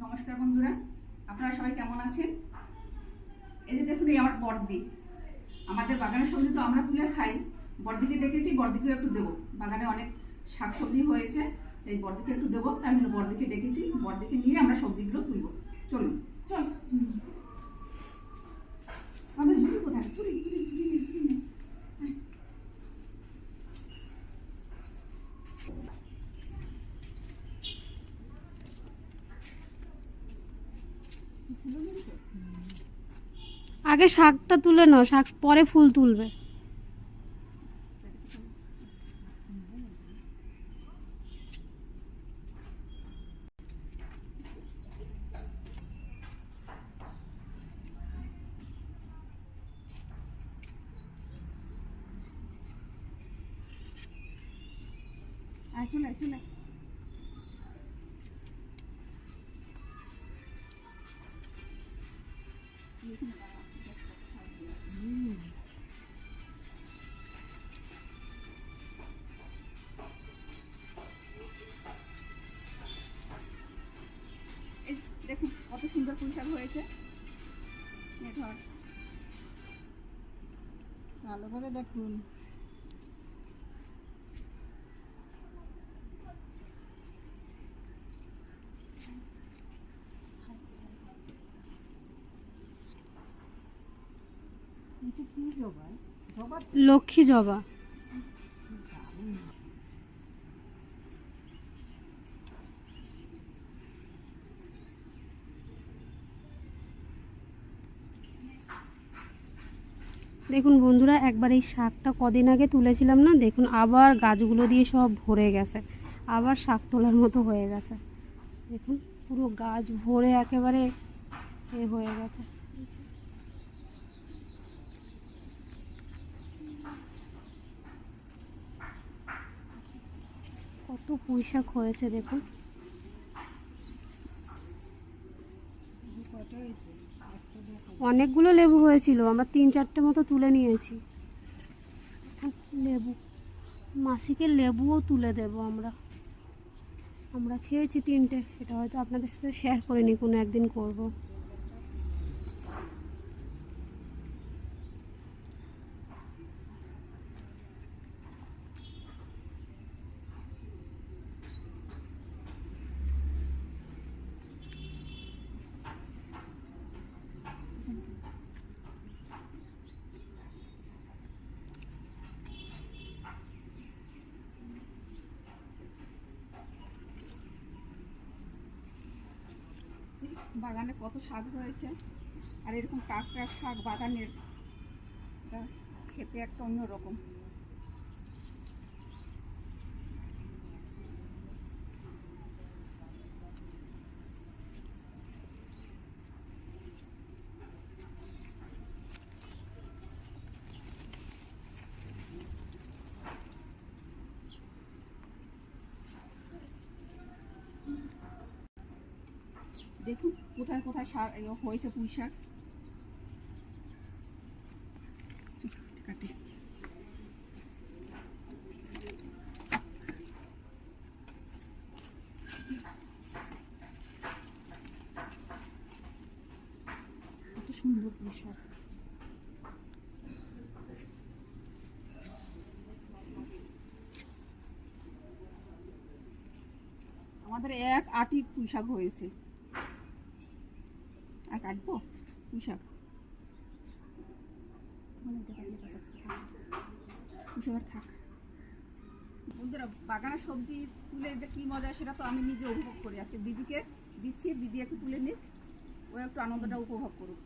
নমস্কার বন্ধুরা, আপনারা সবাই কেমন আছেন? এই যে দেখুন, এই আমার বর্দি। আমাদের বাগানের সবজি তো আমরা তুলে খাই। বর্দিকে ডেকেছি, বর্দিকেও একটু দেবো। বাগানে অনেক শাকসবজি হয়েছে, এই বর্দিকে একটু দেবো, তার জন্য বর্দিকে ডেকেছি। বর্দিকে নিয়ে আমরা সবজিগুলো তুলবো। চলুন চল। আমাদের ঝুড়ি কোথায়? ঝুড়ি ঝুড়ি ঝুড়ি নেই, ঝুড়ি নেই। আগে শাকটা তুলে নাও, শাক পরে ফুল তুলবে। চলে চলে। দেখুন কত সুন্দর পুঁই শাক হয়েছে। ভালো করে দেখুন। লক্ষ্মী জবা। দেখুন বন্ধুরা, একবার এই শাকটা কদিন আগে তুলেছিলাম না, দেখুন আবার গাছগুলো দিয়ে সব ভরে গেছে, আবার শাক তোলার মতো হয়ে গেছে। দেখুন পুরো গাছ ভরে একেবারে হয়ে গেছে। কত পুঁই শাক হয়েছে দেখুন। অনেকগুলো লেবু হয়েছিল, আমরা 3-4টে মতো তুলে নিয়েছি। লেবু মাসিকে লেবুও তুলে দেব আমরা খেয়েছি 3টে, সেটা হয়তো আপনাদের সাথে শেয়ার করিনি, কোনো একদিন করব। বাগানে কত শাক হয়েছে, আর এরকম টাটকা শাক বাগানের খেতে একটা অন্যরকম। দেখুন কোথায় কোথায় শাক হয়েছে, পুঁই শাক। কাটি কত সুন্দর পুঁই শাক। আমাদের এক আটি পুঁই শাক হয়েছে। আর কাটবো পুঁই শাক, পুঁই শাক থাক। বন্ধুরা, বাগানের সবজি তুলে যে কি মজা সেটা তো আমি নিজে উপভোগ করি। আজকে দিদিকে দিচ্ছি, দিদি একটু তুলে নিক, ও একটু আনন্দটা উপভোগ করুক।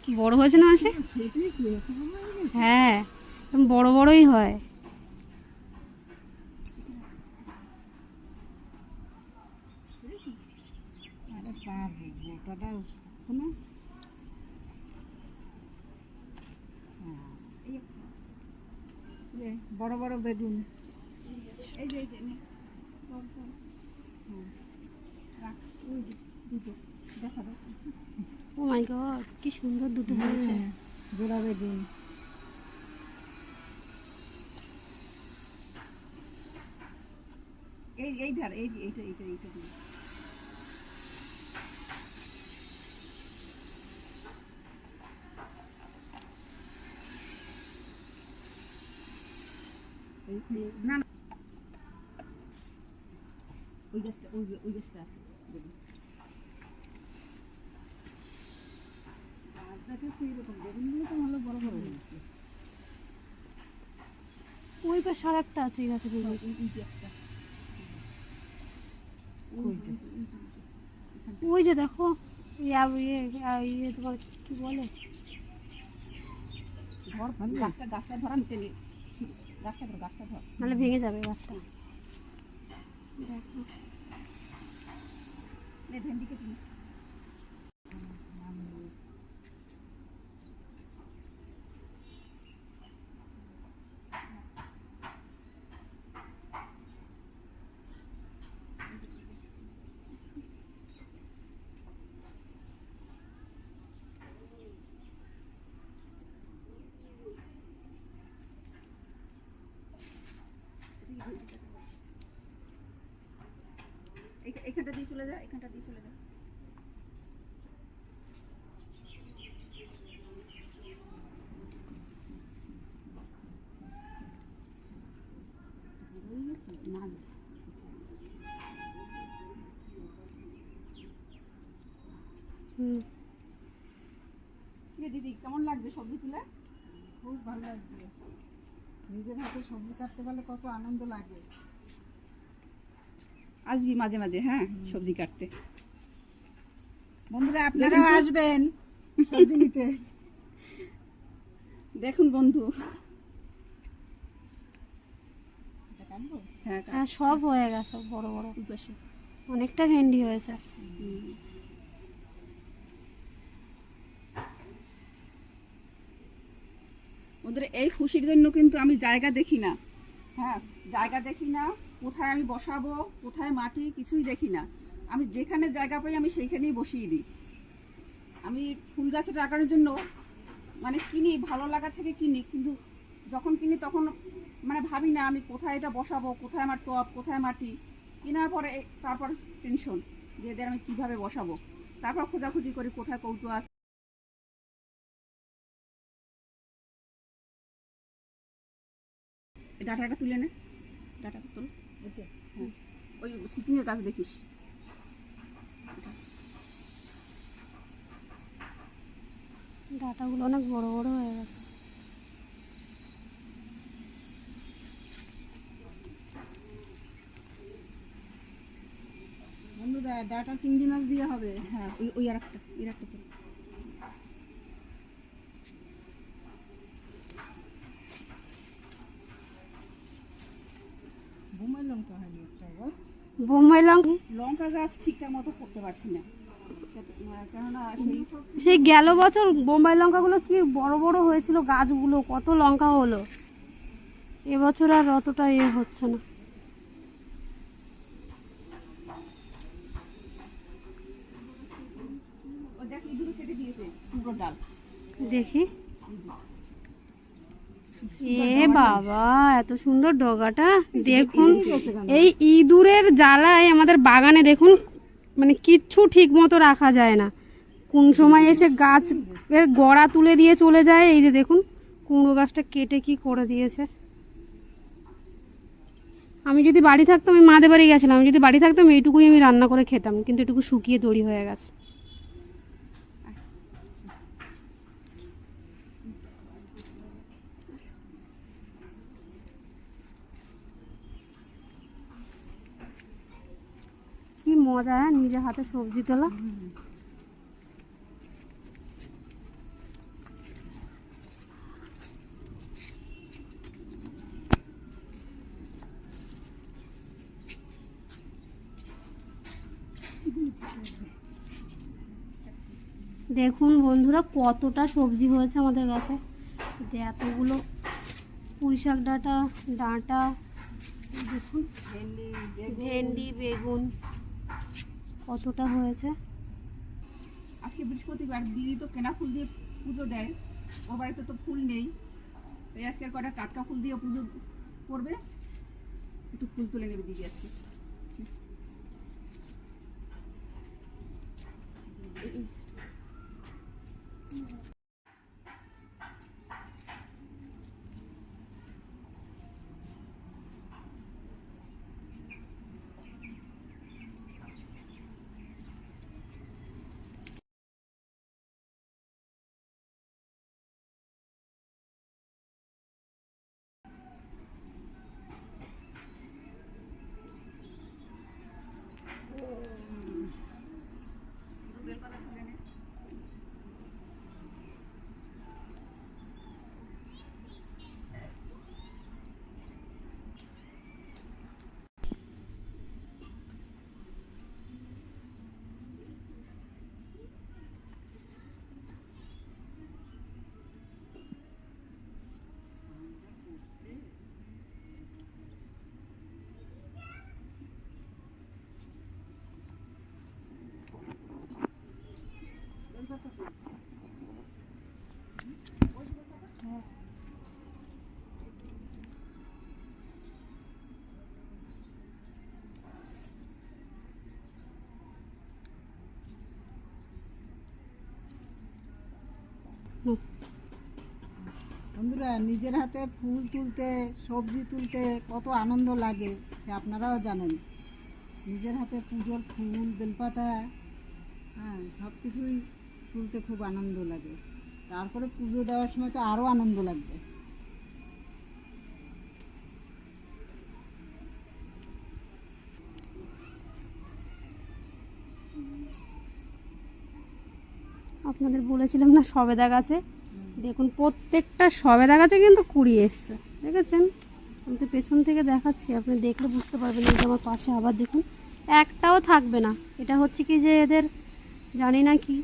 কি বড় হয়েছে না আসে? হ্যাঁ, বড় বড়ই হয়। বড় বড় বেগুন, এই যে রাখ। দুটো দেখা দাও। ও মাই গড, কি সুন্দর দুটো হয়েছে। জোড়া বেগুন। এই ধার এইটা দিই। না না, ওই গাছটা আছে দেখুন। আর দেখাচ্ছে এরকম বেগুনগুলো তো ভালো বড় বড় হয়েছে। ওই পাশে আর একটা আছে এই গাছে বেগুন। এই যে একটা, ওই যে দেখো, ইয়ে তোমার কি বলে, ধর গাছটা ধর, আমি টেনে গাছটা ধর। নাহলে ভেঙে যাবে গাছটা। দেখো ভেন্ডি কেটে নি। এখানটা দিয়ে চলে যা, এখানটা দিয়ে চলে যা। হুম, দিদি কেমন লাগছে সবজি তুলে? খুব ভালো লাগছে। নিজের হাতে সবজি কাটতে পারলে কত আনন্দ লাগে। আসবি মাঝে মাঝে, হ্যাঁ, সবজি কাটতে। বন্ধুরা আপনারাও আসবেন সবজি নিতে। দেখুন বন্ধু, এটা কাটবো? হ্যাঁ হ্যাঁ সব হয়ে গেছে, বড় বড় ওই পাশে। অনেকটা ভেন্ডি হয়েছে। ওদের এই খুশির জন্য কিন্তু আমি জায়গা দেখি না, হ্যাঁ, জায়গা দেখি না, কোথায় আমি বসাবো, কোথায় মাটি, কিছুই দেখি না। আমি যেখানে জায়গা পাই আমি সেইখানেই বসিয়ে দিই। আমি ফুল গাছে লাগানোর জন্য মানে কিনি, ভালো লাগা থেকে কিনি, কিন্তু যখন কিনি তখন মানে ভাবি না আমি কোথায় এটা বসাবো, কোথায় আমার টব, কোথায় মাটি। কেনার পরে তারপর টেনশন যে এদের আমি কিভাবে বসাবো, তারপর খোঁজাখুঁজি করি কোথায় কৌটো আছে। ডাটাটা তুলে নে, ডাটাটা তুল। হ্যাঁ, ওই সিচিংয়ের গাছ দেখিস। ডাটাগুলো অনেক বড় বড় হয়ে গেছে। বন্ধুরা ডাটা চিংড়ি মাছ দিয়ে হবে। হ্যাঁ, ওই আর একটা, এর একটা তুল। বোম্বাই লঙ্কা হয়নি একটা, বল। বোম্বাই লঙ্কা লঙ্কা গাছ ঠিকঠাক মতো করতে পারছি না, কেননা সেই গেল বছর বোম্বাই লঙ্কাগুলো কি বড় বড় হয়েছিল গাছগুলো, কত লঙ্কা হলো। এবছর আর অতটা হচ্ছে না। ওই দেখ ইঁদুর কেটে দিয়েছে পুরো ডাল। দেখি, এ বাবা এত সুন্দর ডগাটা দেখুন। এই ইঁদুরের জ্বালায় আমাদের বাগানে দেখুন মানে কিচ্ছু ঠিক মতো রাখা যায় না, কোন সময় এসে গাছের গোড়া তুলে দিয়ে চলে যায়। এই যে দেখুন কুমড়ো গাছটা কেটে কি করে দিয়েছে। আমি যদি বাড়ি থাকতাম, আমি মাদের বাড়ি গেছিলাম, আমি যদি বাড়ি থাকতাম এইটুকুই আমি রান্না করে খেতাম, কিন্তু এটুকু শুকিয়ে তৈরি হয়ে গেছে। কি মজা, হ্যাঁ, নিজের হাতে সবজি তোলা। দেখুন বন্ধুরা কতটা সবজি হয়েছে আমাদের গাছে, যে এতগুলো পুঁইশাক ডাঁটা, দেখুন ভেন্ডি, বেগুন কতটা হয়েছে। আজকে বৃহস্পতিবার, দিদি তো কেনা ফুল দিয়ে পুজো দেয়, ওর বাড়িতে তো ফুল নেই, তাই আজকে আর কয়টা টাটকা ফুল দিয়ে পুজো করবে। একটু ফুল তুলে নেবে দিদি আজকে। বেলপাতা তুলে নে। বন্ধুরা, নিজের হাতে ফুল তুলতে, সবজি তুলতে কত আনন্দ লাগে সে আপনারাও জানেন। নিজের হাতে পুজোর ফুল, বেলপাতা, হ্যাঁ, সব কিছুই তুলতে খুব আনন্দ লাগে। তারপরে পুজো দেওয়ার সময় তো আরও আনন্দ লাগবে। আপনাদের বলেছিলাম না সবেদা গাছে, দেখুন প্রত্যেকটা সবেদা গাছে কিন্তু কুড়ি এসছে, দেখেছেন? আমি তো পেছন থেকে দেখাচ্ছি, আপনি দেখলে বুঝতে পারবেন। এই যে আমার পাশে আবার দেখুন, একটাও থাকবে না। এটা হচ্ছে কি যে এদের জানি না কি,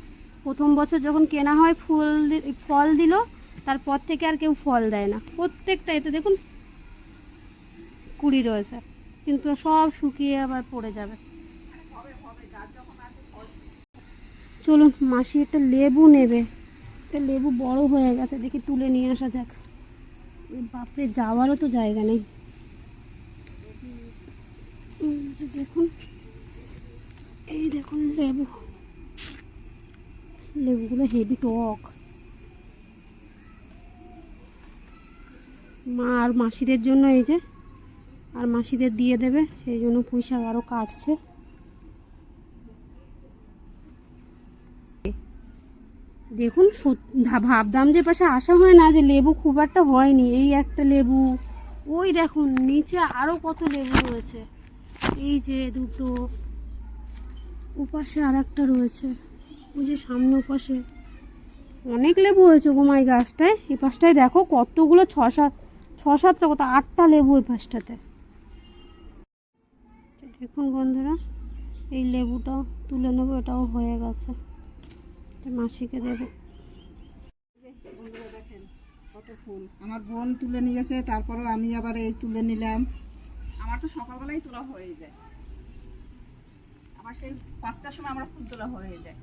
প্রথম বছর যখন কেনা হয় ফল দিল, তারপর থেকে আর কেউ ফল দেয় না। প্রত্যেকটা এতে দেখুন কুড়ি রয়েছে, কিন্তু সব শুকিয়ে আবার পড়ে যাবে। চলুন, মাসি একটা লেবু নেবে, একটা লেবু বড় হয়ে গেছে, দেখি তুলে নিয়ে আসা যাক। বাপরে, যাওয়ারও তো জায়গা নেই। দেখুন, এই দেখুন লেবু, লেবুগুলো হেভি টক। মা আর মাসিদের জন্য, এই যে আর মাসিদের দিয়ে দেবে, সেই জন্য পুঁইশাক আরও কাটছে। দেখুন, ভাবতাম যে পাশে আসা হয় না, যে লেবু খুব একটা হয়নি। এই একটা লেবু, ওই দেখুন নিচে আরও কত লেবু রয়েছে, এই যে দুটো, ওপাশে আর একটা রয়েছে, ওই যে সামনে ওপাশে অনেক লেবু হয়েছে গোমাই গাছটায়। এই পাশটায় দেখো কতগুলো, ছ সাতটা, কত 8টা লেবু এই পাশটাতে। দেখুন বন্ধুরা, এই লেবুটা তুলে নেবো, এটাও হয়ে গেছে, মাসিকে দেবো। বন্ধুরা দেখেন কত ফুল আমার বোন তুলে নিয়েছে, তারপরেও আমি আবার এই তুলে নিলাম। আমার তো সকালবেলাই তোলা হয়ে যায়, আমার সেই 5টার সময় আমরা ফুল তোলা হয়ে যায়।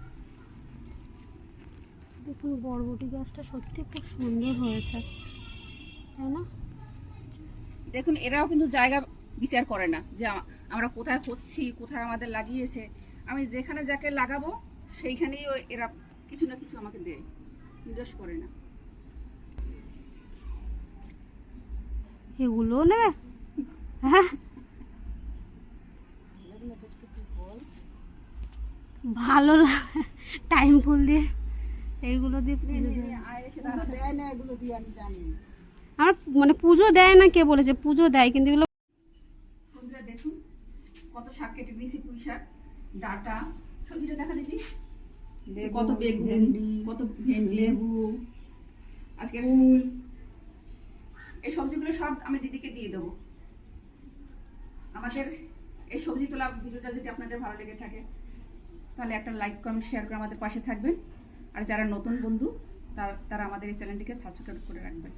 দেখুন বরবটি গাছটা সত্যি খুব সুন্দর হয়েছে, তাই না? দেখুন, এরাও কিন্তু জায়গা বিচার করে না যে আমরা কোথায় হচ্ছি, কোথায় আমাদের লাগিয়েছে। আমি যেখানে যাকে লাগাবো সেইখানেই এরা কিছু না কিছু আমাকে দেয়, নির্দেশ করে না। এগুলো নেবে? হ্যাঁ, ভালো লাগে টাইম ফুল দিয়ে, এইগুলো দিয়ে পুজো দেয় না, এগুলো দিয়ে আমি জানি। আমার মানে পুজো দেয় না, কে বলেছে পুজো দেয়, কিন্তু এগুলো। বন্ধুরা দেখুন, কত শাক কেটে দিয়েছি, পুঁই শাক, ডাঁটা, সবজিটা দেখা দেখি, কত বেগুন, কত ভেন্ডি, লেবু, আজকের ফুল, এই সবজিগুলো সব আমি দিদিকে দিয়ে দেবো। আমাদের এই সবজি তোলা ভিডিওটা যদি আপনাদের ভালো লেগে থাকে, তাহলে একটা লাইক, কমেন্ট, শেয়ার করে আমাদের পাশে থাকবেন। আর যারা নতুন বন্ধু, তারা আমাদের এই চ্যানেলটিকে সাবস্ক্রাইব করে রাখবেন।